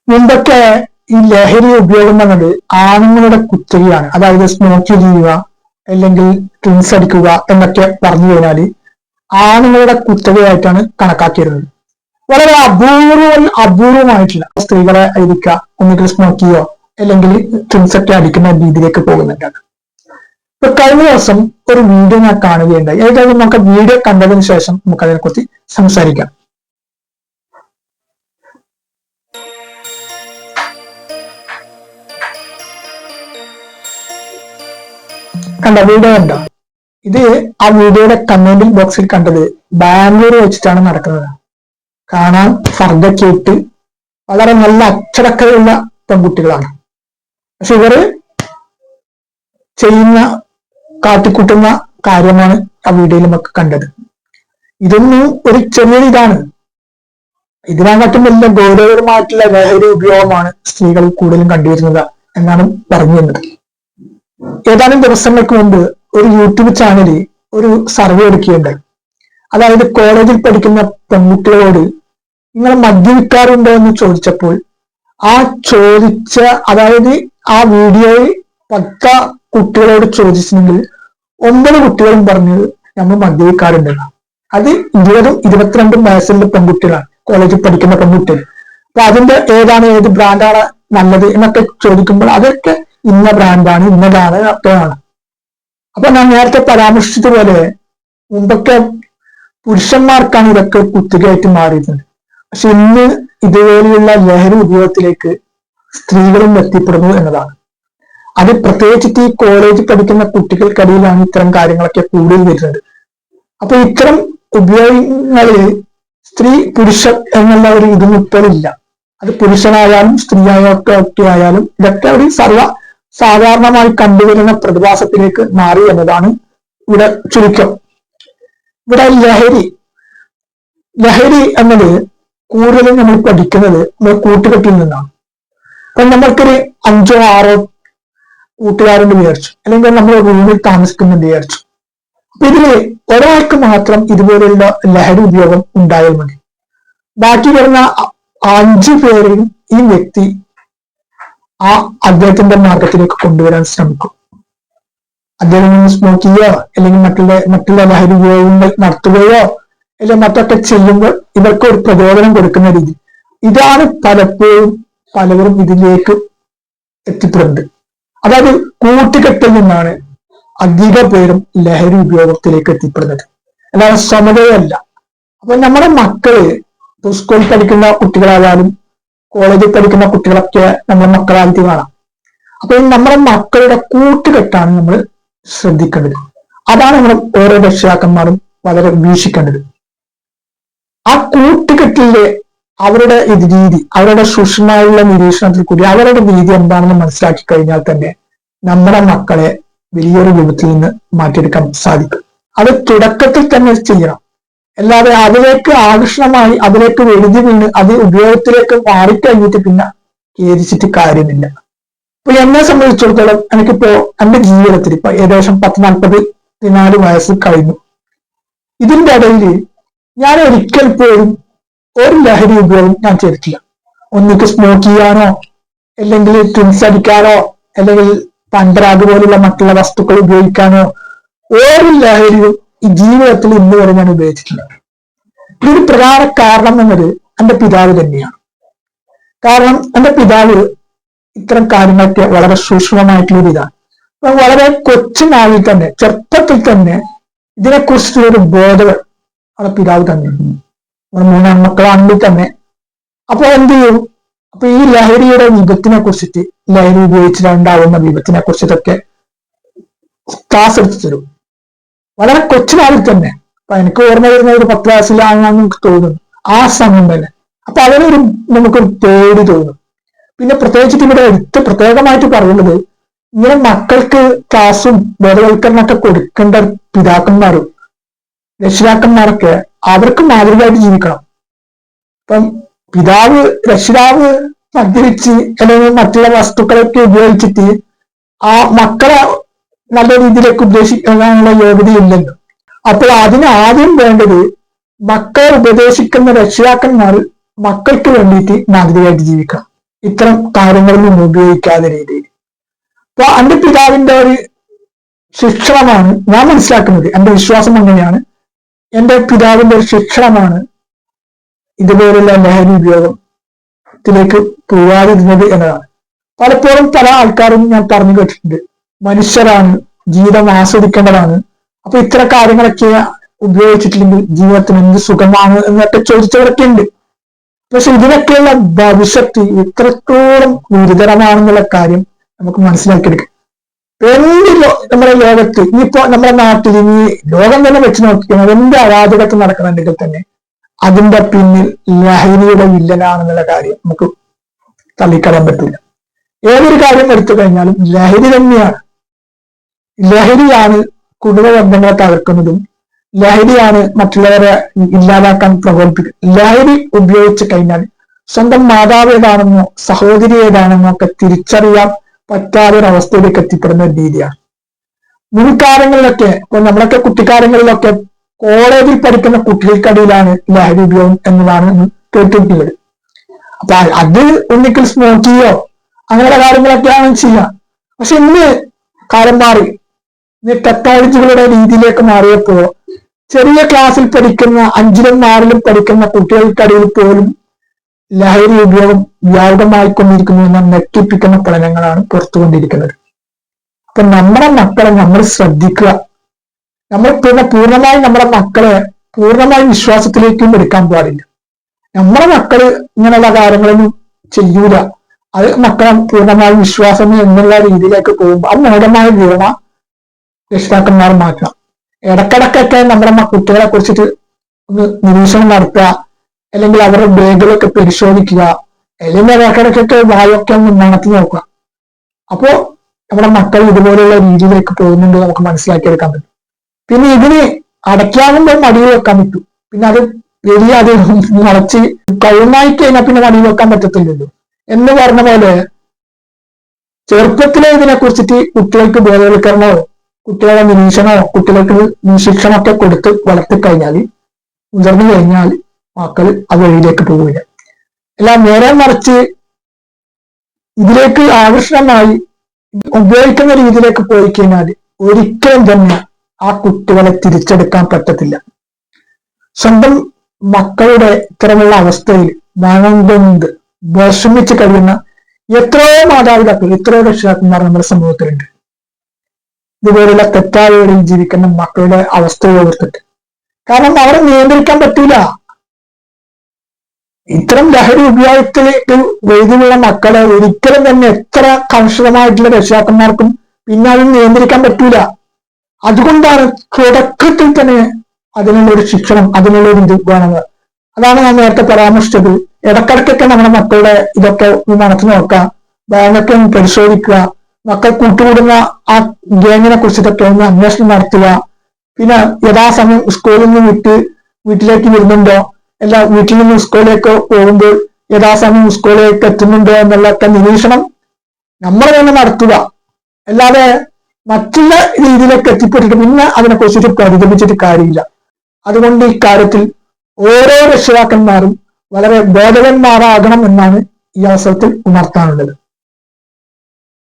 മുമ്പൊക്കെ ഈ ലഹരി ഉപയോഗം എന്നത് ആണുങ്ങളുടെ കുത്തകയാണ്. അതായത് സ്മോക്ക് ചെയ്യുക അല്ലെങ്കിൽ ഡ്രിങ്ക്സ് അടിക്കുക എന്നൊക്കെ പറഞ്ഞു കഴിഞ്ഞാൽ ആണുങ്ങളുടെ കുത്തകയായിട്ടാണ് കണക്കാക്കിയിരുന്നത്. വളരെ അപൂർവമായിട്ടുള്ള സ്ത്രീകളെ ഇരിക്കുക ഒന്നുകിൽ സ്മോക്ക് ചെയ്യുകയോ അല്ലെങ്കിൽ ഡ്രിങ്ക്സ് ഒക്കെ അടിക്കുന്ന രീതിയിലേക്ക് പോകുന്നുണ്ട്. ഇപ്പൊ കഴിഞ്ഞ ദിവസം ഒരു വീഡിയോ ഞാൻ കാണുകയുണ്ടായി. ഏതായാലും നമുക്ക് വീഡിയോ കണ്ടതിന് ശേഷം നമുക്ക് അതിനെക്കുറിച്ച് സംസാരിക്കാം. കണ്ട വീഡിയോ ഉണ്ടോ? ഇത് ആ വീഡിയോയുടെ കമന്റ് ബോക്സിൽ കണ്ടത് ബാംഗ്ലൂർ വെച്ചിട്ടാണ് നടക്കുന്നത്. കാണാൻ ഫർദൊക്കെ ഇട്ട് വളരെ നല്ല അച്ചടക്കമുള്ള പെൺകുട്ടികളാണ്. പക്ഷെ ഇവര് ചെയ്യുന്ന കാട്ടിക്കൂട്ടുന്ന കാര്യമാണ് ആ വീഡിയോയിൽ നമുക്ക് കണ്ടത്. ഇതൊന്നും ഒരു ചെറിയൊരിതാണ്. ഇതിനകത്തും വലിയ ഗൗരവമായിട്ടുള്ള ലഹരി ഉപയോഗമാണ് സ്ത്രീകൾ കൂടുതലും കണ്ടുവരുന്നത് എന്നാണ് പറഞ്ഞു വരുന്നത്. ഏതാനും ദിവസങ്ങൾക്ക് മുമ്പ് ഒരു യൂട്യൂബ് ചാനലിൽ ഒരു സർവേ എടുക്കുകയുണ്ടായി. അതായത് കോളേജിൽ പഠിക്കുന്ന പെൺകുട്ടികളോട് നിങ്ങൾ മദ്യപിക്കാറുണ്ടോ എന്ന് ചോദിച്ചപ്പോൾ അതായത് ആ വീഡിയോയിൽ 10 കുട്ടികളോട് ചോദിച്ചിട്ടുണ്ടെങ്കിൽ 9 കുട്ടികളും പറഞ്ഞത് നമ്മൾ മദ്യപിക്കാറുണ്ടെന്ന്. അത് 20ഉം 22ഉം വയസ്സുള്ള പെൺകുട്ടികളാണ്, കോളേജിൽ പഠിക്കുന്ന പെൺകുട്ടികൾ. അപ്പൊ അതിന്റെ ഏത് ബ്രാൻഡാണ് നല്ലത് എന്നൊക്കെ ചോദിക്കുമ്പോൾ അതൊക്കെ ഇന്ന ബ്രാൻഡാണ്, ഇന്നതാണ്, അപ്പോഴാണ്. അപ്പൊ ഞാൻ നേരത്തെ പരാമർശിച്ചതുപോലെ മുമ്പൊക്കെ പുരുഷന്മാർക്കാണ് ഇതൊക്കെ കുത്തികയായിട്ട് മാറിയിരുന്നത്. പക്ഷെ ഇന്ന് ഇതുപോലെയുള്ള ലഹരി ഉപയോഗത്തിലേക്ക് സ്ത്രീകളും എത്തിപ്പെടുന്നു എന്നതാണ്. അത് പ്രത്യേകിച്ചിട്ട് ഈ കോളേജിൽ പഠിക്കുന്ന കുട്ടികൾക്കിടയിലാണ് ഇത്തരം കാര്യങ്ങളൊക്കെ കൂടുതൽ വരുന്നത്. അപ്പൊ ഇത്തരം ഉപയോഗങ്ങളിൽ സ്ത്രീ പുരുഷൻ എന്നുള്ള ഒരു ഇതൊന്നും ഇപ്പോഴില്ല. അത് പുരുഷനായാലും സ്ത്രീയൊക്കെ ആയാലും ഇതൊക്കെ ഒരു സാധാരണമായി കണ്ടുവരുന്ന പ്രതിഭാസത്തിലേക്ക് മാറി എന്നതാണ് ഇവിടെ ചുരുക്കം. ഇവിടെ ലഹരി എന്നത് കൂടുതലും നമ്മൾ പഠിക്കുന്നത് കൂട്ടുകെട്ടിൽ നിന്നാണ്. അപ്പൊ നമ്മൾക്കൊരു 5ഓ 6ഓ കൂട്ടുകാരെന്ന് വിചാരിച്ചു, അല്ലെങ്കിൽ നമ്മൾ റൂമിൽ താമസിക്കുന്നെന്ന് വിചാരിച്ചു. അപ്പൊ ഇതില് ഒരാൾക്ക് മാത്രം ഇതുപോലെയുള്ള ലഹരി ഉപയോഗം ഉണ്ടായാൽ മതി. ബാക്കി വരുന്ന 5 പേരെയും ഈ വ്യക്തി അദ്ദേഹത്തിന്റെ മാർഗത്തിലേക്ക് കൊണ്ടുവരാൻ ശ്രമിക്കും. അദ്ദേഹം സ്മോക്ക് ചെയ്യുകയോ അല്ലെങ്കിൽ മറ്റുള്ള ലഹരി ഉപയോഗങ്ങൾ നടത്തുകയോ അല്ലെങ്കിൽ മറ്റൊക്കെ ചെയ്യുമ്പോൾ ഇവർക്ക് ഒരു പ്രചോദനം കൊടുക്കുന്ന രീതി. ഇതാണ് പലവരും ഇതിലേക്ക് എത്തിപ്പെടുന്നത്. അതായത് കൂട്ടുകെട്ടിൽ നിന്നാണ് അധിക പേരും ലഹരി ഉപയോഗത്തിലേക്ക് എത്തിപ്പെടുന്നത്, അല്ലാതെ സ്വമതയല്ല. അപ്പൊ നമ്മുടെ മക്കള് സ്കൂളിൽ പഠിക്കുന്ന കുട്ടികളായാലും കോളേജിൽ പഠിക്കുന്ന കുട്ടികളൊക്കെ നമ്മുടെ മക്കളായിട്ട് കാണാം. അപ്പൊ നമ്മുടെ മക്കളുടെ കൂട്ടുകെട്ടാണ് നമ്മൾ ശ്രദ്ധിക്കേണ്ടത്. അതാണ് നമ്മൾ ഓരോ രക്ഷിതാക്കന്മാരും വളരെ വീക്ഷിക്കേണ്ടത്. ആ കൂട്ടുകെട്ടിലെ അവരുടെ രീതി, അവരുടെ സൂക്ഷ്മമായുള്ള നിരീക്ഷണത്തിൽ കൂടി അവരുടെ രീതി എന്താണെന്ന് മനസ്സിലാക്കി കഴിഞ്ഞാൽ തന്നെ നമ്മുടെ മക്കളെ വലിയൊരു വിപത്തിൽ നിന്ന് മാറ്റിയെടുക്കാൻ സാധിക്കും. അത് തുടക്കത്തിൽ തന്നെ ചെയ്യണം. അല്ലാതെ അതിലേക്ക് ആകർഷണമായി അതിലേക്ക് വെളുതി വീണ് അത് ഉപയോഗത്തിലേക്ക് മാറിക്കഴിഞ്ഞിട്ട് പിന്നെ ഖേദിച്ചിട്ട് കാര്യമില്ല. ഇപ്പൊ എന്നെ സംബന്ധിച്ചിടത്തോളം എനിക്കിപ്പോ എന്റെ ജീവിതത്തിൽ ഇപ്പൊ ഏകദേശം 40-44 വയസ്സ് കഴിഞ്ഞു. ഇതിന്റെ ഇടയിൽ ഞാൻ ഒരിക്കൽ പോലും ഒരു ലഹരി ഉപയോഗം ഞാൻ ചെയ്തിട്ടില്ല. ഒന്നിക്ക് സ്മോക്ക് ചെയ്യാനോ അല്ലെങ്കിൽ ഡ്രിങ്ക്സ് അടിക്കാനോ അല്ലെങ്കിൽ പണ്ടരാഗ് പോലുള്ള മറ്റുള്ള വസ്തുക്കൾ ഉപയോഗിക്കാനോ ഒരു ലഹരിയും ഈ ജീവിതത്തിൽ ഇന്ന് വരെ ഞാൻ ഉപയോഗിച്ചിട്ടില്ല. ഇതിന് പ്രധാന കാരണം എന്നത് എന്റെ പിതാവ് തന്നെയാണ്. കാരണം എന്റെ പിതാവ് ഇത്തരം കാര്യങ്ങളൊക്കെ വളരെ സൂക്ഷ്മമായിട്ടുള്ള ഇതാണ്. വളരെ കൊച്ചുനാളിൽ തന്നെ, ചെറുപ്പത്തിൽ തന്നെ ഇതിനെക്കുറിച്ചുള്ളൊരു ബോധം അവിടെ പിതാവ് തന്നെ. 3 ആൺമക്കളാണെങ്കിൽ തന്നെ അപ്പൊ എന്ത് ചെയ്യും? അപ്പൊ ഈ ലഹരിയുടെ വിപത്തിനെ കുറിച്ചിട്ട്, ലഹരി ഉപയോഗിച്ചിട്ടുണ്ടാവുന്ന വിപത്തിനെ കുറിച്ചിട്ടൊക്കെ ക്ലാസ് എടുത്തു തരും വളരെ കൊച്ചുനാളിൽ തന്നെ. അപ്പൊ എനിക്ക് ഓർമ്മ വരുന്ന ഒരു 10 വയസ്സിലാണെന്ന് നമുക്ക് തോന്നുന്നു ആ സമയം തന്നെ. അപ്പൊ നമുക്കൊരു പേടി തോന്നും. പിന്നെ പ്രത്യേകിച്ചിട്ട് ഇവിടെ പ്രത്യേകമായിട്ട് പറയുന്നത്, ഇങ്ങനെ മക്കൾക്ക് ക്ലാസ്സും ബോധവൽക്കരണമൊക്കെ കൊടുക്കേണ്ട പിതാക്കന്മാരും രക്ഷിതാക്കന്മാരൊക്കെ അവർക്ക് മാതൃകയായിട്ട് ജീവിക്കണം. ഇപ്പം രക്ഷിതാവ് മദ്യപിച്ച് അല്ലെങ്കിൽ മറ്റുള്ള വസ്തുക്കളൊക്കെ ഉപയോഗിച്ചിട്ട് ആ മക്കളെ നല്ല രീതിയിലേക്ക് ഉപദേശിക്കാനുള്ള യോഗ്യതയില്ലല്ലോ. അപ്പോൾ അതിന് ആദ്യം വേണ്ടത് മക്കളെ ഉപദേശിക്കുന്ന രക്ഷിതാക്കന്മാർ മക്കൾക്ക് വേണ്ടിയിട്ട് മാതൃകയായിട്ട് ജീവിക്കണം. ഇത്തരം കാര്യങ്ങളൊന്നും ഉപയോഗിക്കാതെ രീതിയിൽ. അപ്പൊ എന്റെ പിതാവിന്റെ ഒരു ശിക്ഷണമാണ് ഞാൻ മനസ്സിലാക്കുന്നത്, എന്റെ വിശ്വാസം അങ്ങനെയാണ്. എന്റെ പിതാവിന്റെ ഒരു ശിക്ഷണമാണ് ഇതുപോലുള്ള ലഹരി ഉപയോഗത്തിലേക്ക് പോവാതിരുന്നത് എന്നതാണ്. പലപ്പോഴും പല ആൾക്കാരും ഞാൻ പറഞ്ഞു കേട്ടിട്ടുണ്ട്, മനുഷ്യരാണ്, ജീവിതം ആസ്വദിക്കേണ്ടതാണ്, അപ്പൊ ഇത്തരം കാര്യങ്ങളൊക്കെ ഉപയോഗിച്ചിട്ടില്ലെങ്കിൽ ജീവിതത്തിന് എന്ത് സുഖമാണ് എന്നൊക്കെ ചോദിച്ചവരൊക്കെ ഉണ്ട്. പക്ഷെ ഇതിനൊക്കെയുള്ള ഭവിഷ്യത്ത് എത്രത്തോളം ഗുരുതരമാണെന്നുള്ള കാര്യം നമുക്ക് മനസ്സിലാക്കിയെടുക്കാം. നമ്മുടെ ലോകത്ത് ഇനിയിപ്പോ നമ്മുടെ നാട്ടിൽ ഇനി ലോകം തന്നെ വെച്ച് നോക്കിക്കഴിഞ്ഞാൽ എന്ത് അരാജകത്വം നടക്കുന്നുണ്ടെങ്കിൽ തന്നെ അതിന്റെ പിന്നിൽ ലഹരിയുടെ വില്ലനാണെന്നുള്ള കാര്യം നമുക്ക് തള്ളിക്കളയാൻ പറ്റില്ല. ഏതൊരു കാര്യം എടുത്തു കഴിഞ്ഞാലും ലഹരി തന്നെയാണ്. ലഹരിയാണ് കുടുംബ ബന്ധങ്ങളെ തകർക്കുന്നതും, ലഹരിയാണ് മറ്റുള്ളവരെ ഇല്ലാതാക്കാൻ പ്രകോപിപ്പിക്കുന്നത്. ലഹരി ഉപയോഗിച്ചു കഴിഞ്ഞാൽ സ്വന്തം മാതാവ് ഏതാണെന്നോ സഹോദരി ഏതാണെന്നോ ഒക്കെ തിരിച്ചറിയാൻ പറ്റാതെ ഒരവസ്ഥയിലേക്ക് എത്തിപ്പെടുന്ന ഒരു രീതിയാണ്. മുൻകാലങ്ങളിലൊക്കെ ഇപ്പൊ നമ്മളൊക്കെ കുട്ടിക്കാലങ്ങളിലൊക്കെ കോളേജിൽ പഠിക്കുന്ന കുട്ടികൾക്കിടയിലാണ് ലഹരി ഉപയോഗം എന്നതാണ് കേട്ടിട്ടുള്ളത്. അപ്പൊ അത് ഒന്നിക്കൽ സ്മോക്ക് ചെയ്യോ അങ്ങനെയുള്ള കാര്യങ്ങളൊക്കെയാണ് ചെയ്യാം. പക്ഷെ ഇന്ന് കാലം മാറി, ഇന്ന് ടെക്നോളജികളുടെ രീതിയിലേക്ക് മാറിയപ്പോ ചെറിയ ക്ലാസ്സിൽ പഠിക്കുന്ന 5ലും 6ലും പഠിക്കുന്ന കുട്ടികൾക്കിടയിൽ പോലും ലഹരി ഉപയോഗം വ്യാപകമായിക്കൊണ്ടിരിക്കുന്നു എന്ന ഞെട്ടിപ്പിക്കുന്ന പഠനങ്ങളാണ് പുറത്തുകൊണ്ടിരിക്കുന്നത്. അപ്പൊ നമ്മുടെ മക്കളെ നമ്മൾ ശ്രദ്ധിക്കുക. നമ്മൾ പൂർണ്ണമായും നമ്മുടെ മക്കളെ പൂർണ്ണമായും വിശ്വാസത്തിലേക്കും എടുക്കാൻ പാടില്ല. നമ്മുടെ മക്കള് ഇങ്ങനെയുള്ള കാര്യങ്ങളൊന്നും ചെയ്യൂല, അത് മക്കളെ പൂർണ്ണമായും വിശ്വാസം എന്നുള്ള രീതിയിലേക്ക് പോകുമ്പോൾ അത് മൂലമായ വീണ രക്ഷിതാക്കന്മാർ മാറ്റണം. ഇടക്കിടക്കൊക്കെ നമ്മുടെ കുട്ടികളെ കുറിച്ചിട്ട് ഒന്ന് നിരീക്ഷണം നടത്തുക, അല്ലെങ്കിൽ അവരുടെ ബാഗുകളൊക്കെ പരിശോധിക്കുക, അല്ലെങ്കിൽ ഇടക്കിടക്കൊക്കെ വായൊക്കെ ഒന്ന് നടത്തി നോക്കുക. അപ്പോ നമ്മുടെ മക്കൾ ഇതുപോലെയുള്ള രീതിയിലേക്ക് പോകുന്നുണ്ട് നമുക്ക് മനസ്സിലാക്കിയെടുക്കാൻ പറ്റും. പിന്നെ ഇതിന് അടയ്ക്കാവുമ്പോൾ മടിയിൽ വെക്കാൻ പറ്റും, പിന്നെ അത് വലിയ അത് മുളച്ച് കഴിയുമായി കഴിഞ്ഞാൽ പിന്നെ മടിയിൽ വെക്കാൻ പറ്റത്തില്ലല്ലോ. എന്ന് പറഞ്ഞ പോലെ ചെറുപ്പത്തിലെ ഇതിനെ കുറിച്ചിട്ട് കുട്ടികൾക്ക് ബോധവൽക്കരണമോ കുട്ടികളെ നിരീക്ഷണമോ കുട്ടികൾക്ക് ശിക്ഷണമൊക്കെ കൊടുത്ത് വളർത്തിക്കഴിഞ്ഞാൽ മുതിർന്നു കഴിഞ്ഞാൽ മക്കൾ ആ വഴിയിലേക്ക് പോവില്ല. എല്ലാം നേരെ മറിച്ച് ഇതിലേക്ക് ആകർഷണമായി ഉപയോഗിക്കുന്ന രീതിയിലേക്ക് പോയി കഴിഞ്ഞാൽ ഒരിക്കലും തന്നെ ആ കുട്ടികളെ തിരിച്ചെടുക്കാൻ പറ്റത്തില്ല. സ്വന്തം മക്കളുടെ ഇത്തരമുള്ള അവസ്ഥയിൽ മനം കൊണ്ട് വിഷമിച്ച് കഴിയുന്ന എത്രയോ മാതാപിതാക്കൾ, എത്രയോ രക്ഷിതാക്കന്മാർ നമ്മുടെ സമൂഹത്തിലുണ്ട്. ഇതുപോലുള്ള തെറ്റായ വഴിയിൽ ജീവിക്കുന്ന മക്കളുടെ അവസ്ഥയെ ഓർത്തിട്ട്, കാരണം അവരെ നിയന്ത്രിക്കാൻ പറ്റൂല. ഇത്തരം ലഹരി ഉപയോഗത്തിലേക്ക് വൈദ്യമുള്ള മക്കളെ ഒരിക്കലും തന്നെ എത്ര കർശനമായിട്ടുള്ള രക്ഷിതാക്കന്മാർക്കും പിന്നെ അത് നിയന്ത്രിക്കാൻ പറ്റൂല. അതുകൊണ്ടാണ് തുടക്കത്തിൽ തന്നെ അതിനുള്ള ഒരു ശിക്ഷണം, അതിനുള്ള ഒരു ഇത് വേണമെന്ന്. അതാണ് ഞാൻ നേരത്തെ പരാമർശിച്ചത്. ഇടക്കിടക്കൊക്കെ നമ്മുടെ മക്കളുടെ ഇതൊക്കെ നടത്തി നോക്കുക, ബാഗൊക്കെ ഒന്ന് പരിശോധിക്കുക, മക്കൾ കൂട്ടുകൂടുന്ന ആ ഗ്യാങ്ങിനെ കുറിച്ചിട്ടൊക്കെ ഒന്ന് അന്വേഷണം നടത്തുക. പിന്നെ യഥാസമയം സ്കൂളിൽ നിന്ന് വിട്ട് വീട്ടിലേക്ക് വരുന്നുണ്ടോ, അല്ല വീട്ടിൽ നിന്ന് സ്കൂളിലേക്ക് പോകുമ്പോൾ യഥാസമയം സ്കൂളിലേക്ക് എത്തുന്നുണ്ടോ എന്നുള്ളൊക്കെ നിരീക്ഷണം നമ്മൾ തന്നെ നടത്തുക. അല്ലാതെ മറ്റുള്ള രീതിയിലേക്ക് എത്തിപ്പെട്ടിട്ട് പിന്നെ അതിനെക്കുറിച്ചിട്ട് പരിതപിച്ചിട്ട് കാര്യമില്ല. അതുകൊണ്ട് ഈ കാര്യത്തിൽ ഓരോ രക്ഷിതാക്കന്മാരും വളരെ ബോധവാന്മാരാകണം എന്നാണ് ഈ അവസരത്തിൽ ഉണർത്താനുള്ളത്.